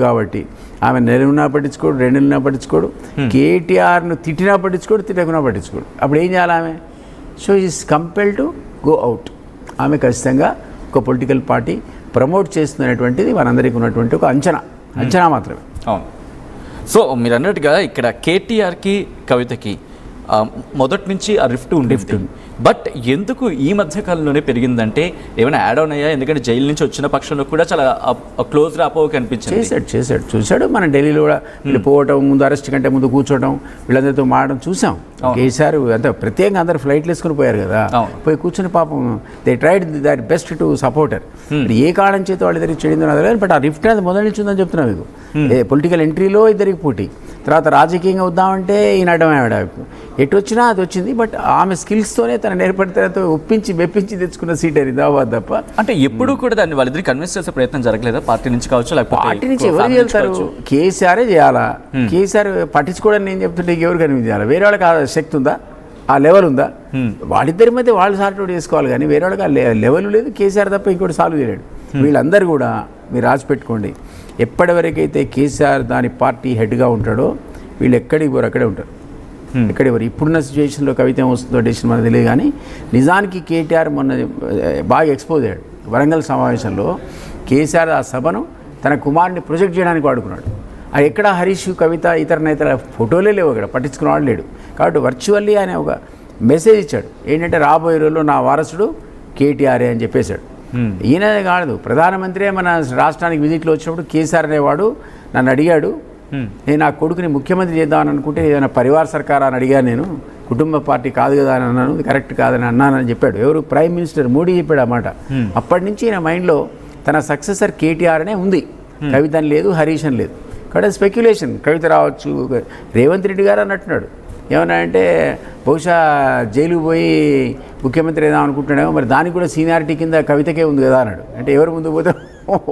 కాబట్టి ఆమె నెలవునా పట్టించుకోడు, 2 నెలలున్నా పట్టించుకోడు, కేటీఆర్ను తిట్టినా పట్టించుకోడు, తిట్టకున్నా పట్టించుకోడు. అప్పుడు ఏం చేయాలి ఆమె? So is compel to go out. ఆమె ఖచ్చితంగా ఒక పొలిటికల్ పార్టీ ప్రమోట్ చేస్తున్నటువంటిది మనందరికీ ఉన్నటువంటి ఒక అంచనా మాత్రమే. అవును. సో మీరు అన్నట్టుగా ఇక్కడ కేటీఆర్కి కవితకి మొదటి నుంచి ఆ రిఫ్ట్ ఉండేది. బట్ ఎందుకు ఈ మధ్య కాలంలోనే పెరిగిందంటే ఏమైనా యాడ్ ఆన్ అయ్యా? ఎందుకంటే జైలు నుంచి వచ్చిన పక్షంలో కూడా చాలా క్లోజ్ రాపో కనిపించింది. చూశాడు. మన ఢిల్లీలో కూడా వీళ్ళు పోవటం, ముందు అరెస్ట్ కంటే ముందు కూర్చోవడం, వీళ్ళందరితో మాడడం చూసాం. కేసీఆర్ అంత ప్రత్యేకంగా అందరూ ఫ్లైట్లు వేసుకుని పోయారు కదా, పోయి కూర్చుని పాపం they tried that best to supporter. ఏ కారణం చేత వాళ్ళు ఇద్దరికి చెడిందో తెలియదు. బట్ ఆ రిఫ్ట్ అనేది మొదటి నుంచి ఉందని చెప్తున్నా మీకు. పొలిటికల్ ఎంట్రీలో ఇద్దరికి పోటీ, తర్వాత రాజకీయంగా వద్దామంటే ఈయన అడ్డం ఆవిడ ఎటు వచ్చినా అది వచ్చింది. బట్ ఆమె స్కిల్స్తోనే తన నేర్పడితేతో ఒప్పించి మెప్పించి తెచ్చుకున్న సీట్ అది దాబాద్ తప్ప. అంటే ఎప్పుడు కూడా దాన్ని వాళ్ళిద్దరికి కన్విన్స్ చేసే ప్రయత్నం జరగలేదా? పార్టీ నుంచి కావచ్చు, లేకపోతే పార్టీ నుంచి ఎవరు వెళ్తారు? కేసీఆరే చేయాలా? కేసీఆర్ పట్టించుకోవడం నేను చెప్తుంటే ఎవరు కన్విన్స్ చేయాలి? వేరే వాళ్ళకి ఆ శక్తి ఉందా? ఆ లెవెల్ ఉందా? వాళ్ళిద్దరి మధ్య వాళ్ళు సార్ట్ అవుట్ చేసుకోవాలి కానీ వేరే వాళ్ళకి ఆ లెవెల్ లేదు. కేసీఆర్ తప్ప ఇంకోటి సాల్వ్ చేయలేడు. వీళ్ళందరూ కూడా మీరు రాసి పెట్టుకోండి, ఎప్పటివరకైతే కేసీఆర్ దాని పార్టీ హెడ్గా ఉంటాడో వీళ్ళు ఎక్కడికి పోరు అక్కడే ఉంటారు. ఎక్కడికి పోరు. ఇప్పుడున్న సిచ్యువేషన్లో కవిత ఏం వస్తుందో డెసిషన్ మనకు తెలియదు. కానీ నిజానికి కేటీఆర్ మొన్న బాగా ఎక్స్పోజ్ అయ్యాడు వరంగల్ సమావేశంలో. కేసీఆర్ ఆ సభను తన కుమారుని ప్రొజెక్ట్ చేయడానికి వాడుకున్నాడు. అది ఎక్కడ హరీష్, కవిత, ఇతర నేతల ఫోటోలే లేవు, అక్కడ పట్టించుకునేవాడు లేడు. కాబట్టి వర్చువల్లీ ఆయన ఒక మెసేజ్ ఇచ్చాడు, ఏంటంటే రాబోయే రోజుల్లో నా వారసుడు కేటీఆర్ఏ అని చెప్పేశాడు. ఈయనదే కాదు, ప్రధానమంత్రి మన రాష్ట్రానికి విజిట్లో వచ్చినప్పుడు కేసీఆర్ అనేవాడు నన్ను అడిగాడు, నేను నా కొడుకుని ముఖ్యమంత్రి చేద్దామని అనుకుంటే ఏదైనా పరివార సర్కార్ అని అడిగాను, నేను కుటుంబ పార్టీ కాదు కదా అని అన్నాను, కరెక్ట్ కాదని అన్నానని చెప్పాడు. ఎవరు? ప్రైమ్ మినిస్టర్ మోడీ చెప్పాడు అన్నమాట. అప్పటి నుంచి ఈయన మైండ్లో తన సక్సెసర్ కేటీఆర్ అనే ఉంది, కవిత అని లేదు, హరీష్ అని లేదు. కాబట్టి స్పెక్యులేషన్, కవిత రావచ్చు. రేవంత్ రెడ్డి గారు అన్నట్టున్నాడు, ఏమన్నా అంటే బహుశా జైలుకు పోయి ముఖ్యమంత్రి ఏదా అనుకుంటున్నాడేమో, మరి దానికి కూడా సీనియారిటీ కింద కవితకే ఉంది కదా అన్నాడు. అంటే ఎవరు ముందు పోతే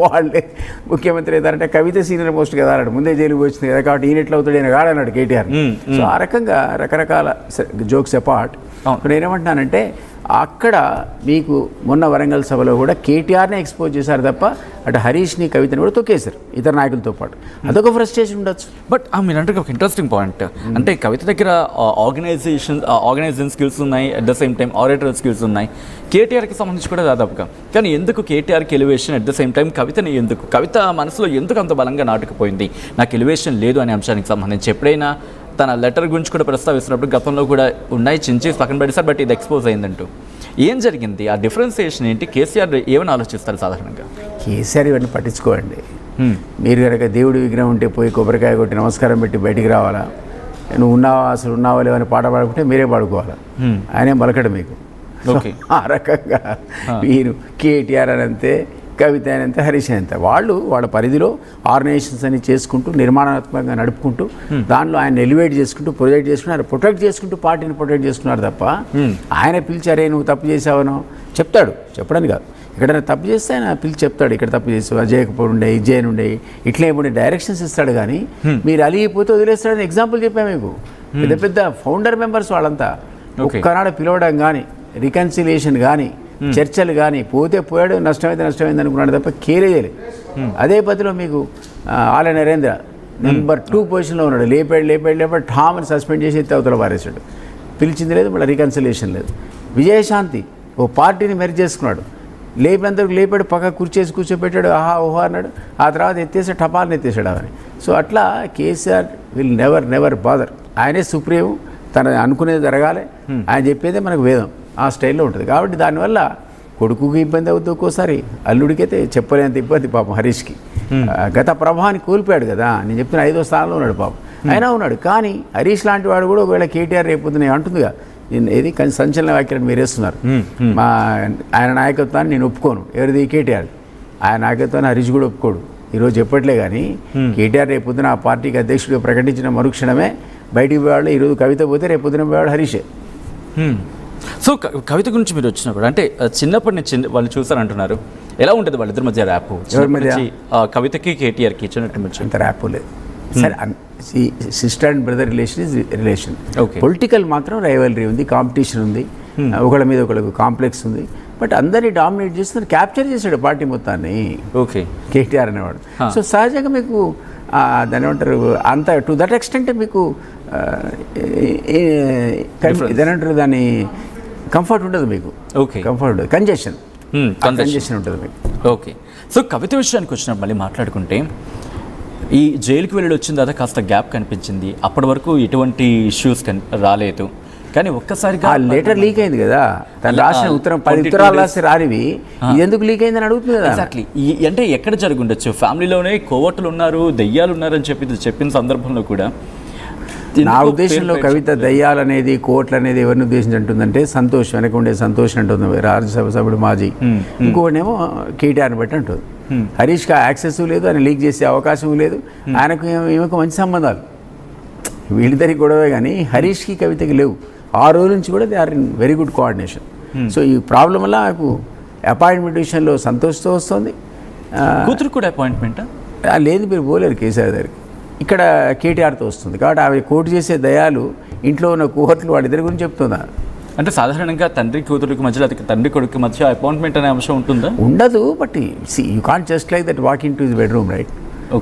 వాళ్ళే ముఖ్యమంత్రి అవుతారంటే కవిత సీనియర్ మోస్ట్ కదా అన్నాడు. ముందే జైలుకు వచ్చింది కదా, కాబట్టి ఈయన ఎట్లా అవుతాడు ఈయన కాడన్నాడు కేటీఆర్. సో ఆ రకంగా రకరకాల జోక్స్ అపార్ట్ నేనేమంటున్నానంటే అక్కడ మీకు మొన్న వరంగల్ సభలో కూడా కేటీఆర్నే ఎక్స్పోజ్ చేశారు తప్ప అటు హరీష్ని, కవితని కూడా తొక్కేశారు ఇతర నాయకులతో పాటు. అదొక ఫ్రస్ట్రేషన్ ఉండొచ్చు. బట్ మీరు అంటే ఒక ఇంట్రెస్టింగ్ పాయింట్, అంటే కవిత దగ్గర ఆర్గనైజేషన్ స్కిల్స్ ఉన్నాయి, at the same time orator skills ఉన్నాయి, కేటీఆర్కి సంబంధించి కూడా దాదాపుగా. కానీ ఎందుకు కేటీఆర్కి elevation, at the same time కవితని ఎందుకు, కవిత మనసులో ఎందుకు అంత బలంగా నాటుకుపోయింది నాకు ఎలివేషన్ లేదు అనే అంశానికి సంబంధించి? ఎప్పుడైనా తన లెటర్ గురించి కూడా ప్రస్తావిస్తున్నప్పుడు గతంలో కూడా ఉన్నాయి, చించి పక్కన పెడతారు, బట్ ఇది ఎక్స్పోజ్ అయిందంటూ ఏం జరిగింది? ఆ డిఫరెన్సియేషన్ ఏంటి? కేసీఆర్ ఏమని ఆలోచిస్తారు సాధారణంగా? కేసీఆర్ ఇవన్నీ పట్టించుకోండి. మీరు కనుక దేవుడి విగ్రహం ఉంటే పోయి కొబ్బరికాయ కొట్టి నమస్కారం పెట్టి బయటికి రావాలా? నువ్వు ఉన్నావా, అసలు ఉన్నావా లేవని పాట పాడుకుంటే మీరే పాడుకోవాలా? ఆయనే పలకడు మీకు. ఆ రకంగా మీరు కేటీఆర్ అని అంతే, కవిత అయినంత, హరీష్ అయినంత, వాళ్ళ పరిధిలో ఆర్గనైజేషన్స్ అని చేసుకుంటూ నిర్మాణాత్మకంగా నడుపుకుంటూ దానిలో ఆయన ఎలివేట్ చేసుకుంటూ ప్రొటెక్ట్ చేసుకుంటూ పార్టీని ప్రొటెక్ట్ చేసుకున్నారు తప్ప ఆయన పిలిచారే నువ్వు తప్పు చేసావనో చెప్తాడు, చెప్పడానికి కాదు. ఎక్కడైనా తప్పు చేస్తే ఆయన పిలిచి చెప్తాడు, ఇక్కడ తప్పు చేసావు, అజయకపోయి ఉండే, ఇజ్జయన్ ఉండే, ఇట్లా ఏముండే డైరెక్షన్స్ ఇస్తాడు. కానీ మీరు అలిగిపోతే వదిలేస్తాడని ఎగ్జాంపుల్ చెప్పాము మీకు. పెద్ద పెద్ద ఫౌండర్ మెంబర్స్ వాళ్ళంతా ఒక్కనాడు పిలవడం కానీ, రికన్సిలియేషన్ కానీ, చర్చలు కానీ, పోతే పోయాడు, నష్టమైంది అనుకున్నాడు తప్ప కేరే చేయలేదు. అదే పద్ధతిలో మీకు ఆల నరేంద్ర నెంబర్ 2 పొజిషన్లో ఉన్నాడు, లేపాడు ఠామ్ అని సస్పెండ్ చేసి ఎత్తి అవతల పారేశాడు. పిలిచింది లేదు, మళ్ళీ రికన్సిలియేషన్ లేదు. విజయశాంతి ఓ పార్టీని మెర్జ్ చేసుకున్నాడు, లేపినంతకు లేపాడు, పక్క కూర్చోబెట్టాడు, ఆహా ఓహో అన్నాడు, ఆ తర్వాత ఎత్తేసి టపాలని ఎత్తేసాడు అవని. సో అట్లా కేసీఆర్ విల్ నెవర్ బాదర్. ఆయనే సుప్రీం, తన అనుకునేది జరగాలి, ఆయన చెప్పేదే మనకు వేదం, ఆ స్టైల్లో ఉంటుంది. కాబట్టి దానివల్ల కొడుకుకి ఇబ్బంది అవుతుంది, ఒక్కోసారి అల్లుడికైతే చెప్పలేంత ఇబ్బంది పాపం హరీష్కి. గత ప్రభావాన్ని కోల్పోయాడు కదా, నేను చెప్తున్నా 5వ స్థానంలో ఉన్నాడు పాపం, అయినా ఉన్నాడు. కానీ హరీష్ లాంటి వాడు కూడా ఒకవేళ కేటీఆర్ రేపుతుంది అంటుందిగా, ఏది సంచలన వ్యాఖ్యలను మీరు వేస్తున్నారు, ఆయన నాయకత్వాన్ని నేను ఒప్పుకోను, ఎవరిది కేటీఆర్, ఆయన నాయకత్వాన్ని హరీష్ కూడా ఒప్పుకోడు. ఈరోజు చెప్పట్లే కానీ కేటీఆర్ రేపొద్దున ఆ పార్టీకి అధ్యక్షుడిగా ప్రకటించిన మరుక్షణమే బయటికి పోయేవాళ్ళు. ఈరోజు కవిత పోతే రేపొద్దున పోయేవాడు హరీషే. సో కవిత గురించి మీరు వచ్చినప్పుడు అంటే చిన్నప్పటి నుంచి వాళ్ళు చూసారంటున్నారు, ఎలా ఉంటుంది వాళ్ళిద్దరి మధ్య ర్యాప్? కవితకి కేటీఆర్కి చిన్నట్టు అంత ర్యాప్ లేదు. సరే, sister and brother relation is relation. Political మాత్రం రైవలరీ ఉంది, కాంపిటీషన్ ఉంది, ఒకళ్ళ మీద ఒకళ్ళకు కాంప్లెక్స్ ఉంది. బట్ అందరినీ డామినేట్ చేస్తున్నారు, క్యాప్చర్ చేశాడు పార్టీ మొత్తాన్ని ఓకే కేటీఆర్ అనేవాడు. సో సహజంగా మీకు దాని ఏమంటారు అంత టు దట్ ఎక్స్టెంట్ మీకు ఇదేమంటారు దాన్ని కంఫర్ట్ ఉండదు మీకు. ఓకే కంఫర్ట్ ఉండదు, కంజెషన్ ఉంటుంది మీకు. ఓకే. సో కవిత విషయానికి వచ్చినప్పుడు మళ్ళీ మాట్లాడుకుంటే ఈ జైలుకి వెళ్ళి వచ్చిన తర్వాత కాస్త గ్యాప్ కనిపించింది, అప్పటి వరకు ఎటువంటి ఇష్యూస్ రాలేదు. కానీ ఒక్కసారిగా లెటర్ లీక్ అయింది కదా, తను రాసిన ఉత్తరం 10 ఉత్తరాలు రాసి రానివి ఇది ఎందుకు లీక్ అయిందని అడుగుతుంది కదా. ఎగ్జాక్ట్లీ. అంటే ఎక్కడ జరిగి ఉండొచ్చు, ఫ్యామిలీలోనే కోవట్లు ఉన్నారు, దెయ్యాలు ఉన్నారని చెప్పిన సందర్భంలో కూడా. నా ఉద్దేశంలో కవిత దయ్యాలనేది కోట్లు అనేది ఎవరిని ఉద్దేశించి అంటుందంటే సంతోష్, వెనక ఉండే సంతోష్ అంటుంది, రాజ్యసభ సభ్యుడు మాజీ. ఇంకొకటేమో కేటీఆర్ని బట్టి అంటుంది. హరీష్కి యాక్సెస్ లేదు, ఆయన లీక్ చేసే అవకాశం లేదు, ఆయనకు ఈమెకు మంచి సంబంధాలు, వీళ్ళిద్దరికి గొడవే. కానీ హరీష్కి కవితకి లేవు. ఆ రోజు నుంచి కూడా they are in very good coordination. So ఈ ప్రాబ్లం వల్ల నాకు అపాయింట్మెంట్ విషయంలో సంతోషంతో వస్తుంది. కూతురు కూడా అపాయింట్మెంట్ లేదు, మీరు పోలేరు కేసీఆర్ దగ్గరికి, ఇక్కడ కేటీఆర్తో వస్తుంది. కాబట్టి ఆమె కోర్టు చేసే దయాలు ఇంట్లో ఉన్న కోర్టులు వాళ్ళిద్దరి గురించి చెప్తున్నారు. అంటే సాధారణంగా తండ్రి కూతురికి మధ్యలో తండ్రి కొడుకు మధ్య అపాయింట్మెంట్ అనే అంశం ఉంటుందా? ఉండదు. But you can't just like that walk in to the bedroom, right?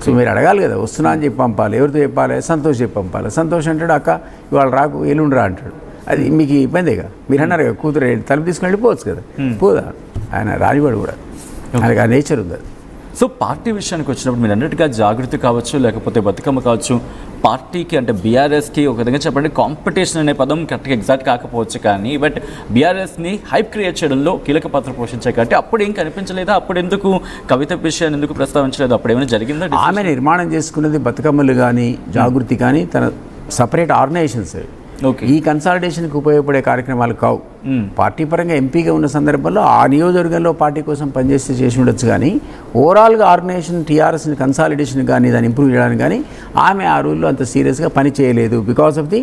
So మీరు అడగాలి కదా, వస్తున్నా అని చెప్పి పంపాలి. ఎవరితో చెప్పాలి? సంతోష్ చెప్పి పంపాలి. సంతోష్ అంటాడు అక్క ఇవాళ రాకు, ఎల్లుండి రా అంటాడు. అది మీకు ఇబ్బందిగా. మీరు అన్నారు కదా కూతురు తలుపు తీసుకుని వెళ్ళిపోవచ్చు కదా, పోదా? ఆయన రానివాడు కూడా, ఆయనకు ఆ నేచర్ ఉంది. సో పార్టీ విషయానికి వచ్చినప్పుడు మీరు అన్నట్టుగా జాగృతి కావచ్చు, లేకపోతే బతుకమ్మ కావచ్చు, పార్టీకి అంటే బీఆర్ఎస్కి ఒక విధంగా చెప్పండి కాంపిటీషన్ అనే పదం కరెక్ట్గా ఎగ్జాక్ట్ కాకపోవచ్చు, కానీ బట్ బీఆర్ఎస్ని హైప్ క్రియేట్ చేయడంలో కీలక పాత్ర పోషించాయి. కాబట్టి అప్పుడు ఏం కనిపించలేదా? అప్పుడు ఎందుకు కవిత విషయాన్ని ఎందుకు ప్రస్తావించలేదు? అప్పుడు ఏమైనా జరిగిందా? ఆమె నిర్మాణం చేసుకున్నది బతుకమ్మలు కానీ జాగృతి కానీ తన సపరేట్ ఆర్గనైజేషన్స్. ఈ కన్సాలిడేషన్కి ఉపయోగపడే కార్యక్రమాలు కావు. పార్టీ పరంగా ఎంపీగా ఉన్న సందర్భంలో ఆ నియోజకవర్గంలో పార్టీ కోసం పనిచేస్తే చేసి ఉండొచ్చు, కానీ ఓవరాల్గా ఆర్గనైజేషన్ టీఆర్ఎస్ని కన్సాలిడేషన్ కానీ దాన్ని ఇంప్రూవ్ చేయడానికి కానీ ఆమె ఆ రోజుల్లో అంత సీరియస్గా పని చేయలేదు. Because of the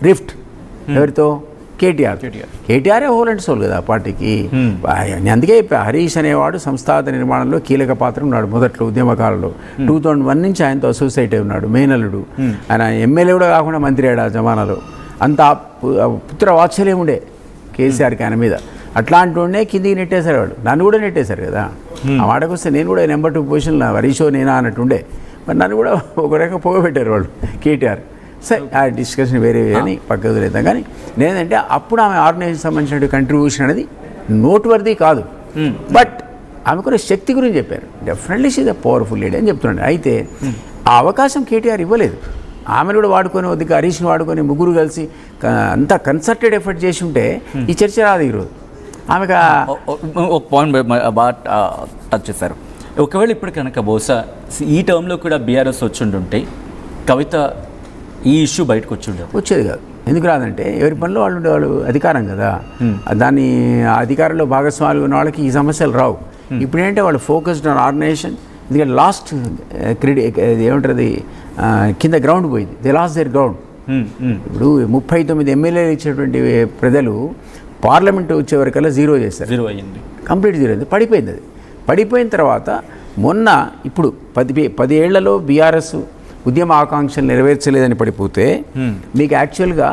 rift. ఎవరితో? కేటీఆరే హోల్ అండ్ సోల్ కదా ఆ పార్టీకి. అందుకే హరీష్ అనేవాడు సంస్థాగత నిర్మాణంలో కీలక పాత్ర ఉన్నాడు మొదట్లో ఉద్యమకాలంలో. 2001 నుంచి ఆయనతో అసోసియేట్ అయి ఉన్నాడు, మేనల్లుడు. ఆయన ఎమ్మెల్యే కూడా కాకుండా మంత్రి అయ్యాడు ఆ జమానాలో. అంత పుత్ర వాత్సల్యం ఉండే కేసీఆర్కి ఆయన మీద. అట్లాంటి ఉండే కిందికి నెట్టేశారు వాడు, నన్ను కూడా నెట్టేశారు కదా. ఆ మాటకు వస్తే నేను కూడా నెంబర్ 2 పొజిషన్లో హరీషో నేనా అన్నట్టుండే, మరి నన్ను కూడా ఒక రకంగా పోగబెట్టారు వాళ్ళు కేటీఆర్. సరే ఆ డిస్కషన్ వేరే అని పక్క వదిలేద్దాం. కానీ నేనంటే అప్పుడు ఆమె ఆర్గనైజేషన్ సంబంధించిన కంట్రిబ్యూషన్ అనేది నోట్వర్ది కాదు, బట్ ఆమెకున్న శక్తి గురించి చెప్పారు. Definitely she the powerful leader అని చెప్తున్నాడు. అయితే ఆ అవకాశం కేటీఆర్ ఇవ్వలేదు. ఆమెను కూడా వాడుకొని వద్దుగా హరీష్ని వాడుకొని ముగ్గురు కలిసి అంతా కన్సర్టెడ్ ఎఫర్ట్ చేసి ఉంటే ఈ చర్చ రాదు ఈరోజు. ఆమెకు ఒక పాయింట్ బాగా టచ్ చేశారు. ఒకవేళ ఇప్పుడు కనుక బహుశా ఈ టర్మ్లో కూడా బీఆర్ఎస్ వచ్చుంటుంటే కవిత ఈ ఇష్యూ బయటకు వచ్చేది కాదు. ఎందుకు రాదంటే ఎవరి పనిలో వాళ్ళు ఉండేవాళ్ళు, అధికారం కదా. దాన్ని ఆ అధికారంలో భాగస్వాములు ఉన్న వాళ్ళకి ఈ సమస్యలు రావు. ఇప్పుడు ఏంటంటే వాళ్ళు ఫోకస్డ్ ఆన్ ఆర్గనైజేషన్. ఎందుకంటే లాస్ట్ ఏమంటుంది కింద గ్రౌండ్ పోయింది, దే లాస్ట్ దేర్ గ్రౌండ్. ఇప్పుడు 39 ఎమ్మెల్యేలు ఇచ్చినటువంటి ప్రజలు పార్లమెంట్ వచ్చే వరకల్లా జీరో చేస్తారు, జీరో అయ్యింది, కంప్లీట్ జీరో అయింది. పడిపోయింది. అది పడిపోయిన తర్వాత మొన్న ఇప్పుడు 10 ఏళ్లలో బీఆర్ఎస్ ఉద్యమ ఆకాంక్షలు నెరవేర్చలేదని పడిపోతే మీకు యాక్చువల్గా